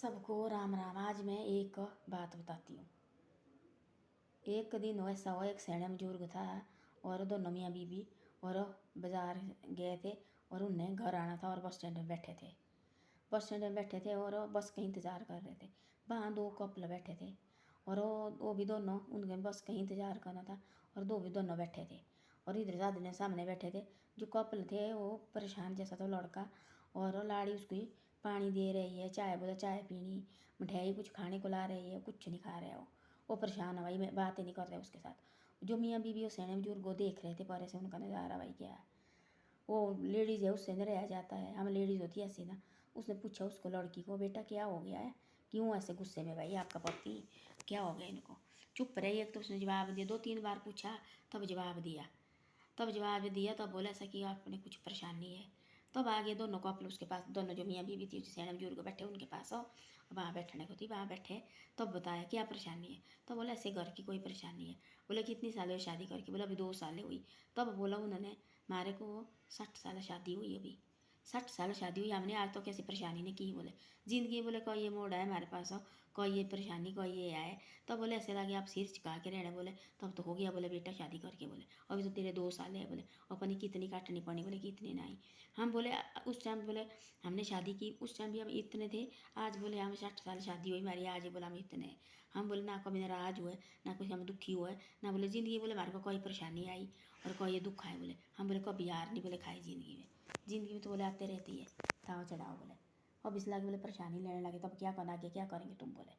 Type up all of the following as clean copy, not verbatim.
सबको राम राम। आज मैं एक बात बताती हूँ। एक दिन ऐसा हुआ, एक सैने बुजुर्ग था और दोनों मियाँ बीबी और बाजार गए थे और उन्हें घर आना था और बस स्टैंड में बैठे थे। बस स्टैंड में बैठे थे और बस का इंतज़ार कर रहे थे। वहाँ दो कपल बैठे थे और वो भी दोनों, उनके बस का इंतज़ार करना था और दोनों बैठे थे। और इधर से आदमी सामने बैठे थे। जो कपल थे वो परेशान जैसा था लड़का, और लाड़ी उसकी पानी दे रही है, चाय बोले चाय पीनी, मिठाई कुछ खाने को ला रही है, कुछ नहीं खा रहे हो। वो परेशान है भाई, मैं बातें नहीं कर रहे उसके साथ। जो मियाँ बीबी और सैने बुजुर्ग वो देख रहे थे परे से, उनका नज़ारा भाई क्या है। वो लेडीज़ है, उससे न रहा जाता है। हम लेडीज़ होती है ऐसी ना। उसने पूछा उसको, लड़की को, बेटा क्या हो गया है, क्यों ऐसे गुस्से में भाई, आपका पति क्या हो गया इनको। चुप रही। एक तो उसने जवाब दिया, 2-3 बार पूछा तब जवाब दिया। तब बोला ऐसा कि आपने कुछ परेशानी है। तब आगे दोनों कपल उसके पास, दोनों जो मियाँ बीवी थी, सैने बुजुर्ग बैठे उनके पास आओ, वहाँ बैठने को थी, वहाँ बैठे। तब बताया क्या परेशानी है। तब बोला ऐसे घर की कोई परेशानी है। बोला कितनी साल हुई शादी करके। बोला अभी 2 साल हुई। तब बोला उन्होंने, मारे को 60 साल शादी हुई, अभी 60 साल शादी हुई हमने, आज तो कैसी परेशानी ने की। बोले जिंदगी, बोले कोई ये मोड़ है हमारे पास, कोई ये परेशानी, कोई ये आए। तब बोले ऐसे लगे आप सिर झुका के रहने। बोले तब तो हो गया, बोले बेटा शादी करके। बोले अभी तो तेरे 2 साल है। बोले अपनी कितनी काटनी पड़ी। बोले कितनी नहीं। हम बोले उस टाइम, बोले हमने शादी की उस टाइम भी हम इतने थे। आज बोले हम 60 साल शादी हुई हमारी, आज बोला हम इतने। हम बोले ना कभी नाराज हुए, ना कुछ हम दुखी हुए, ना बोले जिंदगी, बोले हमारे को कोई परेशानी आई और कोई ये दुख आए। बोले हम बोले कभी यार नहीं बोले खाई जिंदगी में तो बोले आते रहती है ताव चढ़ाओ। बोले अब इस लागे बोले परेशानी लेने लगे, तब क्या करना, आगे क्या करेंगे तुम। बोले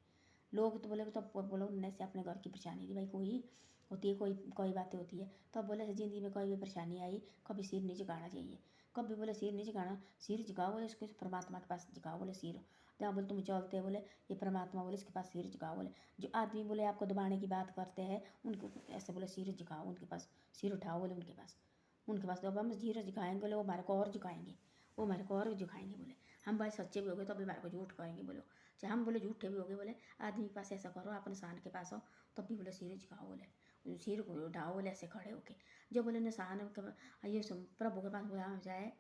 लोग तो बोले, तब बोलो उनने से अपने घर की परेशानी थी भाई, कोई होती है, कोई बातें होती है। तब बोले ज़िंदगी में कोई भी परेशानी आई कभी सिर नहीं झुकाना चाहिए। कभी बोले सिर नहीं झुकाना, सिर झुकाओ बोले इसको परमात्मा के पास झुकाओ। बोले सिर जहाँ बोले तुम चलते, बोले ये परमात्मा, बोले इसके पास सिर झुकाओ। बोले जो आदमी बोले आपको दबाने की बात करते हैं उनको ऐसे बोले सिर झुकाओ, उनके पास सिर उठाओ। बोले उनके पास जब हम सिर झुकाएंगे बोले वो हमारे को और झुकाएंगे, वो हमारे को और झुकाएंगे। बोले हम भाई सच्चे भी हो गए तो अभी हमारे को झूठ करेंगे। बोलो चाहे हम बोले झूठे भी हो गए। बोले आदमी के पास ऐसा करो, अपने शान के पास आओ, तब भी बोले सिर झुकाओ। बोले सिर को उठाओ, बोले ऐसे खड़े होके। जो बोले निशान ये प्रभु के पास बोला हो जाए,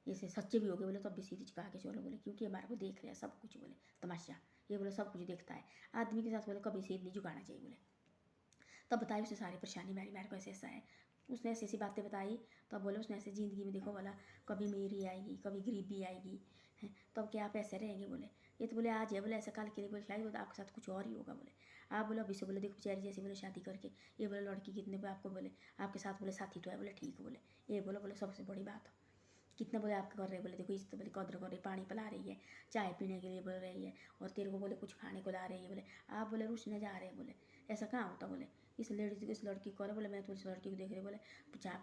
जैसे सच्चे भी हो गए बोले तब भी सिर झुका के चलो। बोले क्योंकि हमारे को देख रहे हैं सब कुछ। बोले तमाशा ये बोले सब कुछ देखता है आदमी के साथ। बोले कभी सिर नहीं झुकाना चाहिए। बोले तब बताई उसने सारी परेशानी, मेरे को ऐसे ऐसा है। उसने ऐसी ऐसी बातें बताई। तब बोले उसने ऐसे ज़िंदगी में देखो बोला कभी मेरी आएगी, कभी गरीबी आएगी है, तब क्या आप ऐसे रहेंगे। बोले ये तो बोले आज है, बोले ऐसा कल के लिए बोले शायद बोले आपके साथ कुछ और ही होगा। बोले आप बोले अभी से बोले देखो बेचारी जैसे बोले शादी करके, ये बोले लड़की कितने पे आपको, बोले आपके साथ बोले साथी तो है। बोले ठीक है। बोले ये बोले सबसे बड़ी बात कितना बोले आपके कर रहे। बोले देखो इस तो बोले कदर कर रही, पानी पिला रही है, चाय पीने के लिए बोल रही है, और तेरे को बोले कुछ खाने को ला रही है। बोले आप बोले रुसने जा रहे हैं। बोले ऐसा कहाँ होता। बोले इस लेडीज इस लड़की को, बोले मैं तो इस लड़की को देख रही। बोले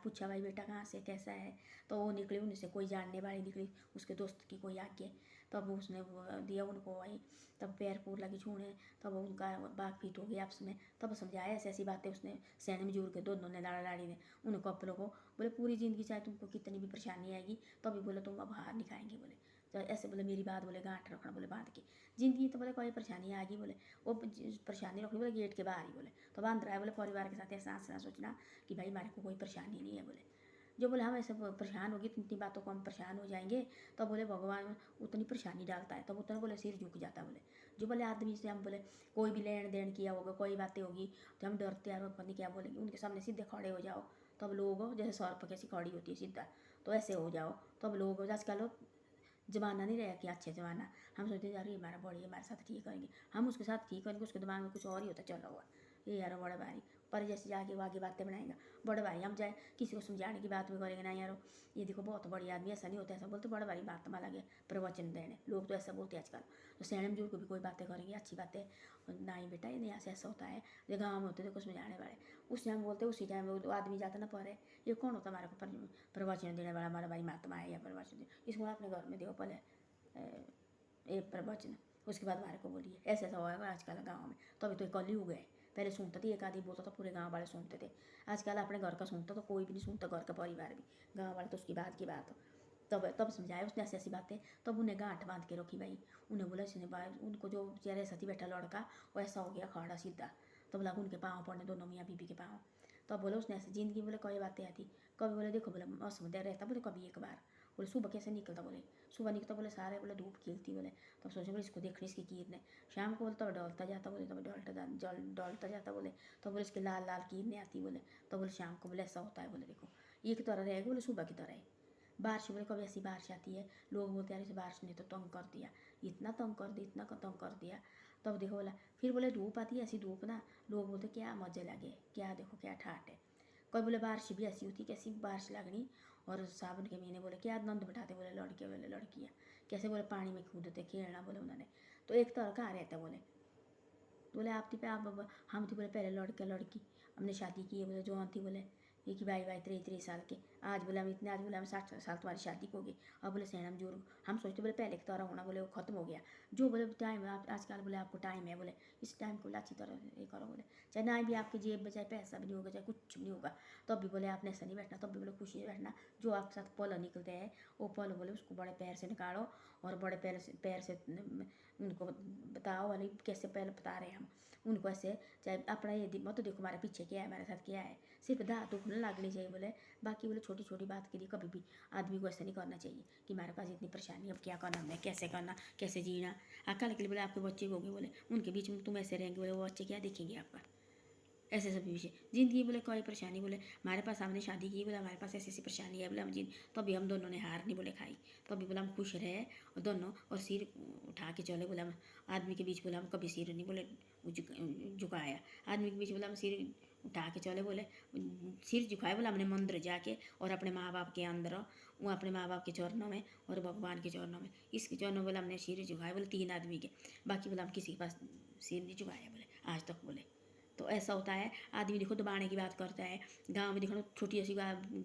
पूछा भाई बेटा कहाँ से कैसा है। तो वो निकली उनसे, कोई जानने वाली निकली उसके दोस्त की कोई आगे। तब उसने दिया उनको भाई, तब पैर पूर लगी छूने। तब उनका बातचीत हो गई आपस में। तब समझाया ऐसी ऐसी बातें उसने सैने में जोड़ के दोनों ने लाड़ा लाड़ी ने उन कपलों को। बोले पूरी ज़िंदगी चाहे तुमको कितनी भी परेशानी आएगी तभी बोले तुम अब हार नहीं खाएंगे। बोले तो ऐसे बोले मेरी बात बोले गांठ रखना, बोले बांध के ज़िंदगी तो बोले कोई परेशानी आ गई। बोले वो परेशानी रखनी बोले गेट के बाहर ही। बोले तो बांध रहा है। बोले परिवार के साथ ऐसा ना सोचना कि भाई हमारे को कोई परेशानी नहीं है। बोले जो बोले हम ऐसे परेशान होगी इतनी बातों को हम परेशान हो जाएंगे, तो बोले भगवान उतनी परेशानी डालता है, तब उतना बोले सिर झुक जाता। बोले जो बोले आदमी से हम बोले कोई भी लेन देन किया होगा, कोई बातें होगी तो हम डरते हैं पता नहीं क्या बोलेंगे। उनके सामने सीधे खड़े हो जाओ, तब लोग जैसे सर्प कैसी खड़ी होती है सीधा, तो ऐसे हो जाओ तब लोग। आजकल ज़माना नहीं रहा कि अच्छे ज़माना, हम सोचते जा रही हमारा बड़ी हमारे साथ ठीक करेंगे, हम उसके साथ ठीक करेंगे, उसके दिमाग में कुछ और ही होता चला हुआ ये यार बड़ा भारी। पर जैसे जाके वो आगे बातें बनाएगा बड़े भाई, हम जाए किसी को समझाने की बात भी करेंगे ना यारो ये देखो बहुत बड़ी आदमी, ऐसा नहीं होता, ऐसा बोलते बड़ा भारी बात माला गया प्रवचन देने, लोग तो ऐसा बोलते हैं आजकल। तो सैने बुजुर्ग को भी कोई बातें करेंगे अच्छी बातें, ना ही बेटा ये नहीं ऐसे ऐसा होता है, जो गाँव में होते देखो समझाने वाले, उस टाइम बोलते उसी टाइम वो आदमी जाता ना पढ़े, ये कौन होता हमारे को प्रवचन देने वाला, हमारा भाई महात्मा है या प्रवचन दे, इसको अपने घर में दो पहले एक प्रवचन, उसके बाद हमारे को बोलिए। ऐसा ऐसा होगा आजकल गाँव में, तो अभी तो कल ही हो गए। पहले सुनते थे एक आदमी बोलता था पूरे गांव वाले सुनते थे, आजकल अपने घर का सुनता तो कोई भी नहीं सुनता, घर का परिवार भी, गांव वाले तो उसकी बात की बात। तब समझाया उसने ऐसी ऐसी बातें, तब उन्हें गांठ बांध के रखी भाई। उन्हें बोला इसने उनको जो बेचारे सती बैठा लड़का वो ऐसा हो गया खड़ा सीधा, तब लगा उनके पाँव पड़ने दोनों मियाँ बीबी के पाँव। तब बोले उसने ऐसे ज़िंदगी बोले कोई बातें आती, कभी बोले देखो बोले मौसम दे रहता, बोले कभी एक बार बोले सुबह कैसे निकलता, बोले सुबह निकलता, बोले सारे बोले धूप खिलती, बोले तब सोचे बोले इसको देखने इसकी किरणें। शाम को बोले तब डोलता जाता, बोले तब डोलता जाता, बोले तब बोले इसकी लाल लाल किरणें आती, बोले तब बोले शाम को बोले ऐसा होता है, बोले देखो ये की तरह रहेगा, बोले सुबह की तरह है। बारिश बोले कभी ऐसी बारिश आती है, लोग बोलते हैं इस बारिश ने तो तंग कर दिया, इतना तंग कर दिया, इतना तंग कर दिया। तब देखो बोला फिर बोले धूप आती है, ऐसी धूप ना लोग बोलते क्या मजे लगे, क्या देखो क्या ठाट है। कोई बोले बारिश भी ऐसी होती, कैसी बारिश लगनी। और सावन के महीने बोले क्या आनंद बिठाते, बोले लड़के बोले लड़कियाँ कैसे बोले पानी में कूदते खेलना, बोले उन्होंने तो एक तरह का रहता बोले। बोले आप थी पे आप हम थी बोले पहले लड़के लड़की हमने शादी की है, बोले जो थी बोले ये कि भाई 23 साल के, आज बोले हम इतने, आज बोले हम 60 साल तुम्हारी शादी को होगी। अब बोले सेणम जोर हम सोचते बोले पहले की तरह होना, बोले वो खत्म हो गया। जो बोले टाइम आप आजकल बोले आपको टाइम है, बोले इस टाइम को बोले अच्छी तरह ये करो, बोले चाहे ना भी आपकी जेब में चाहे पैसा भी नहीं होगा चाहे कुछ भी नहीं होगा, तब भी बोले आपने ऐसा नहीं बैठना, तब भी बोले खुशी से बैठना। जो आपके साथ पल निकलते हैं वो पल बोले उसको बड़े पैर से निकालो और बड़े पैर से उनको बताओ, वाले कैसे पैर बता रहे हैं हम उनको ऐसे, चाहे अपना ये मत तो देखो हमारे पीछे क्या है, हमारे साथ क्या है, सिर्फ दाँत खुलने लगनी चाहिए बोले। बाकी बोले छोटी छोटी बात के लिए कभी भी आदमी को ऐसा नहीं करना चाहिए कि हमारे पास इतनी परेशानी, अब क्या करना, हमने कैसे करना, कैसे जीना। अकल के लिए बोले आपके बच्चे होंगे, बोले उनके बीच में तुम ऐसे रहेंगे, बोले वो बच्चे क्या देखेंगे आपका, ऐसे सब विषय ज़िंदगी बोले कोई परेशानी, बोले हमारे पास हमने शादी की, बोले हमारे पास ऐसी ऐसी परेशानी है, बोले हम जिन तो भी हम दोनों ने हार नहीं बोले खाई, तो भी बोले हम खुश रहे और दोनों और सिर उठा के चले, बोले हम आदमी के बीच बोले हम कभी सिर नहीं बोले झुकाया, आदमी के बीच बोले हम सिर उठा के चले, बोले सिर झुकाए, बोले हमने मंदिर जाके और अपने माँ बाप के अंदर वो अपने माँ बाप के चरणों में और भगवान के चरणों में इसके चरणों बोले हमने सिर झुकाए, बोले 3 आदमी के, बाकी बोले हम किसी के पास सिर नहीं झुकाया, बोले आज तक, बोले तो ऐसा होता है। आदमी देखो दबाने की बात करता है, गांव में देखो छोटी ऐसी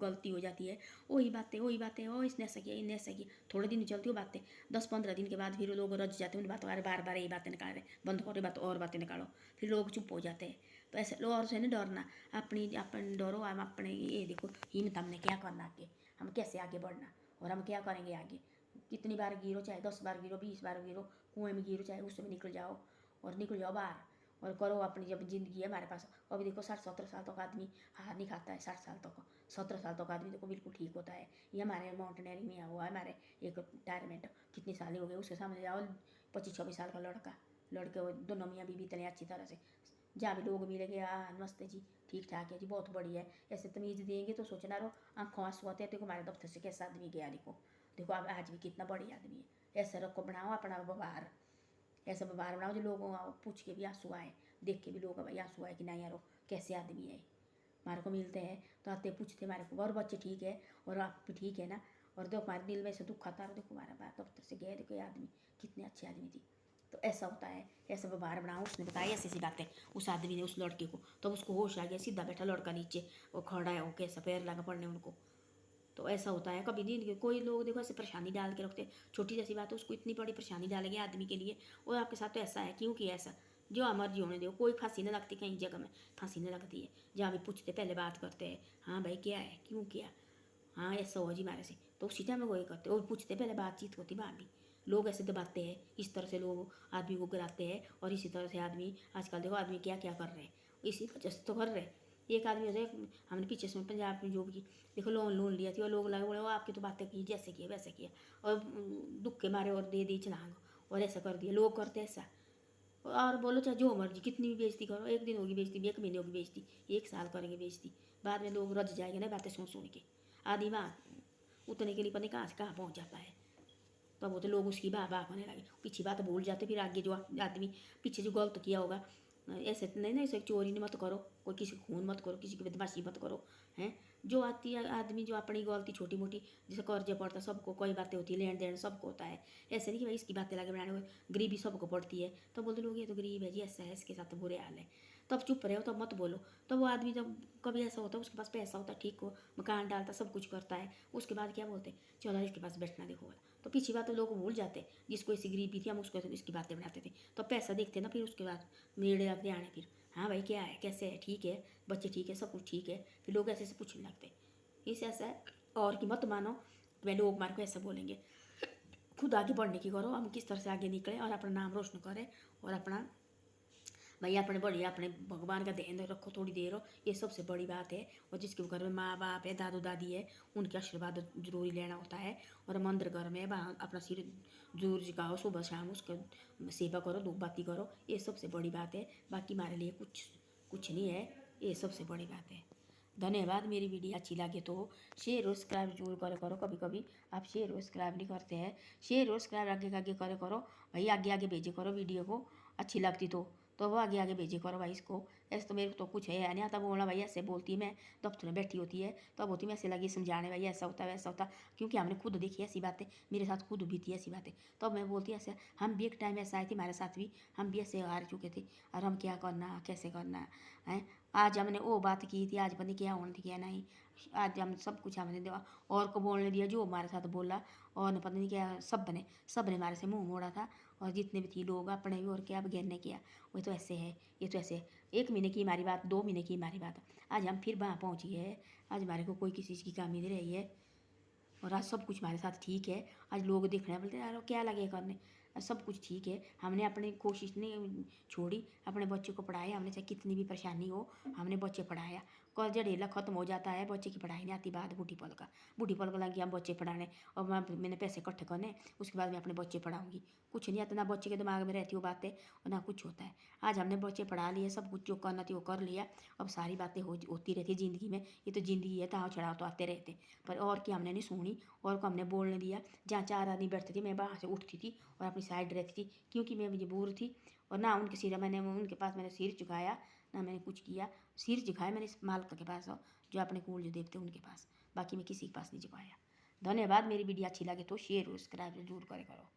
गलती हो जाती है, वही बातें ओ इसने ऐसा किया इनने ऐसा किया, थोड़े दिन चलती हो बातें, 10-15 दिन के बाद फिर लोग रज जाते हैं उन बातों, बार बार यही बातें निकाल रहे, बंद करो बात और बातें निकालो, फिर लोग चुप हो जाते हैं। तो ऐसे लोग और से नहीं डरना, अपनी डरो, हम अपने ये देखो हिम्मत, हमने क्या करना आगे, हम कैसे आगे बढ़ना और हम क्या करेंगे आगे। कितनी बार गिरो, चाहे 10 बार गिरो, 20 बार गिरो, कुएं में गिरो, चाहे उसमें निकल जाओ और निकल जाओ बाहर और करो अपनी जब ज़िंदगी है हमारे पास। अभी देखो 60-70 साल तक आदमी हार नहीं खाता है, 60 साल तक 17 साल तक आदमी देखो बिल्कुल ठीक होता है। ये हमारे माउंटेनियरिंग में हुआ है, हमारे एक रिटायरमेंट कितनी साल हो गए उसके सामने जाओ, 25-26 साल का लड़के दोनों मियाँ बीवी इतने अच्छी तरह से जहाँ भी लोग मिलेंगे नमस्ते जी ठीक ठाक है जी बहुत बढ़िया है, ऐसे तमीज़ देंगे तो सोचना रहो आँखों आंसू आते हैं। देखो हमारे दफ्तर से कैसा आदमी गया, देखो अब आज भी कितना बढ़िया आदमी है। ऐसे रखो बनाओ अपना व्यवहार, ऐसा व्यवहार बनाओ जो लोगों पूछ के भी आंसू आए, देख के भी लोग भाई आंसू आए कि नहीं यारो कैसे आदमी है। हमारे को मिलते हैं तो आते पूछते हमारे को और बच्चे ठीक है और आप भी ठीक है ना, और देखो हमारे दिल में से दुख आता है, देखो हमारा बात दफ्तर से गए, देखो ये आदमी कितने अच्छे आदमी थी। तो ऐसा होता है, ऐसा व्यवहार बनाओ। उसने बताई ऐसी ऐसी बातें उस आदमी ने उस लड़के को, तो उसको होश आ गया, सीधा बैठा लड़का नीचे, वो खड़ा है वो कैसा पैर लगा पड़ने उनको। तो ऐसा होता है कभी नहीं, कोई लोग देखो ऐसे परेशानी डाल के रखते, छोटी जैसी बात है उसको इतनी बड़ी परेशानी डालेंगे आदमी के लिए। और आपके साथ तो ऐसा है क्यों किया ऐसा, जो मर्जी होने दो, कोई फांसी नहीं लगती, कहीं जगह में फांसी नहीं लगती है। जहाँ भी पूछते पहले बात करते हैं, हाँ भाई क्या है क्यों किया, हाँ ऐसा हो जी हमारे से, तो उसी टाइम में वही करते और पूछते पहले बातचीत होती बाद में। लोग ऐसे दबाते हैं, इस तरह से लोग आदमी को गिराते हैं और इसी तरह से आदमी आजकल देखो आदमी क्या क्या कर रहे हैं, इसी वजह से तो कर रहे हैं। एक आदमी होता हमने पीछे से पंजाब में जॉब की, देखो लोन लिया थी और लोग लगे बोले वो आपकी तो बातें की जैसे किया वैसे किया और दुख के मारे और दे दी छलांग और ऐसा कर दिया। लोग करते ऐसा और बोलो चाहे जो मर्जी कितनी भी बेइज्जती करो, एक दिन होगी बेइज्जती, एक महीने होगी बेइज्जती, 1 साल करेंगे बेइज्जती, बाद में लोग रज जाएंगे ना बातें सुन के। आदमी वहाँ उतने के लिए पता नहीं कहाँ से कहाँ पहुँच जाता है, तब वो तो लोग उसकी वाह होने लगे, पीछे बात भूल जाते, फिर आगे जो आदमी पीछे जो गलत किया होगा ऐसे नहीं ना, ऐसे चोरी नहीं मत करो, कोई किसी को खून मत करो, किसी की बदमाशी मत करो, हैं जो आती है आदमी जो अपनी गलती छोटी मोटी जैसे कर्जे पड़ता सबको, कोई बातें होती है लेन देन सबको होता है, ऐसे नहीं कि भाई इसकी बातें लगे बनाने, गरीबी सबको पड़ती है, तो बोलते लोग ये तो गरीब है जी ऐसा है इसके साथ तो बुरे हाल है, तब चुप रहे हो तब मत बोलो। तो वो आदमी जब कभी ऐसा होता है उसके पास पैसा होता है ठीक हो मकान डालता सब कुछ करता है, उसके बाद क्या बोलते चलो इसके पास बैठना देखो, तो पीछे बात तो लोग भूल जाते, जिसको ऐसी गरीबी थी हम उसको इसकी बातें बनाते थे, तो पैसा देखते ना फिर उसके बाद मेरे लगते आने फिर हाँ भाई क्या है कैसे है ठीक है बच्चे ठीक है सब कुछ ठीक है, फिर लोग ऐसे पूछने लगते। इसे ऐसा है और कि मत मानो कि भाई लोग हमारे को ऐसा बोलेंगे, खुद आगे बढ़ने की करो, हम किस तरह से आगे निकलें और अपना नाम रोशन करें और अपना भाई अपने बढ़िया अपने भगवान का ध्यान रखो थोड़ी देर हो, ये सबसे बड़ी बात है। और जिसके घर में माँ बाप है, दादू दादी है, उनके आशीर्वाद जरूरी लेना होता है। और मंदिर घर में वहाँ अपना सिर जरूर झुकाओ, सुबह शाम उसका सेवा करो, धूप बाती करो, ये सबसे बड़ी बात है। बाकी हमारे लिए कुछ कुछ नहीं है, ये सबसे बड़ी बात है। धन्यवाद। मेरी वीडियो अच्छी लगे तो शेयर और सब्सक्राइब जरूर करे करो। कभी कभी आप शेयर और सब्सक्राइब नहीं करते हैं, शेयर और सब्सक्राइब आगे आगे करे करो भाई, आगे आगे भेजे करो वीडियो को, अच्छी लगती तो वो आगे आगे भेजे करो भाई इसको। ऐसे तो मेरे को तो कुछ है नहीं आता बोलना भाई, ऐसे बोलती है मैं दफ्तर में बैठी होती है तो अब होती मैं ऐसे लगी समझाने भाई ऐसा होता है वैसा होता, क्योंकि हमने खुद देखी ऐसी बातें, मेरे साथ खुद भी थी ऐसी बातें। तो अब मैं बोलती ऐसे, हम भी एक टाइम ऐसा आई थी हमारे साथ भी, हम भी ऐसे हार चुके थे और हम क्या करना कैसे करना है। आज हमने वो बात की थी, आज पता नहीं क्या होने थी क्या नहीं, आज हम सब कुछ हमने दिया और को बोलने दिया जो हमारे साथ बोला, और न पता नहीं क्या सब ने हमारे से मुंह मोड़ा था। और जितने भी थे लोग अपने भी और क्या बगैर ने किया, वो तो ऐसे है, ये तो ऐसे है। 1 महीने की हमारी बात, 2 महीने की हमारी बात, आज हम फिर वहाँ पहुँच गए हैं। आज हमारे को कोई किसी चीज़ की कमी नहीं रही है और आज सब कुछ हमारे साथ ठीक है। आज लोग देखने बोलते यार क्या लगे करने, सब कुछ ठीक है। हमने अपनी कोशिश नहीं छोड़ी, अपने बच्चे को पढ़ाया हमने, चाहे कितनी भी परेशानी हो हमने बच्चे पढ़ाया। कर्ज ढेला खत्म हो जाता है, बच्चे की पढ़ाई नहीं आती बात बूढ़ी पल का लगी हम बच्चे पढ़ाने, और मैंने पैसे इकट्ठे करने, उसके बाद मैं अपने बच्चे पढ़ाऊँगी। कुछ नहीं आता, ना बच्चे के दिमाग में रहती वो बातें और ना कुछ होता है। आज हमने बच्चे पढ़ा लिए, सब कुछ जो करना थी वो कर लिया। अब सारी बातें होती रहती है ज़िंदगी में, ये तो ज़िंदगी है, ताव चढ़ाव तो आते रहते। पर और की हमने नहीं सुनी, और को हमने बोलने दिया। जहाँ 4 आदमी बैठते थे मैं वहाँ से उठती थी और अपनी साइड रहती थी, क्योंकि मैं मजबूर थी। और ना उनके सिर मैंने उनके पास मैंने सिर झुकाया, ना मैंने कुछ किया। सिर झुकाया मैंने इस मालिक के पास, जो अपने कुल जो देवते उनके पास, बाकी मैं किसी के पास नहीं झुकाया। धन्यवाद। मेरी वीडियो अच्छी लगे तो शेयर और सब्सक्राइब जरूर करे करो।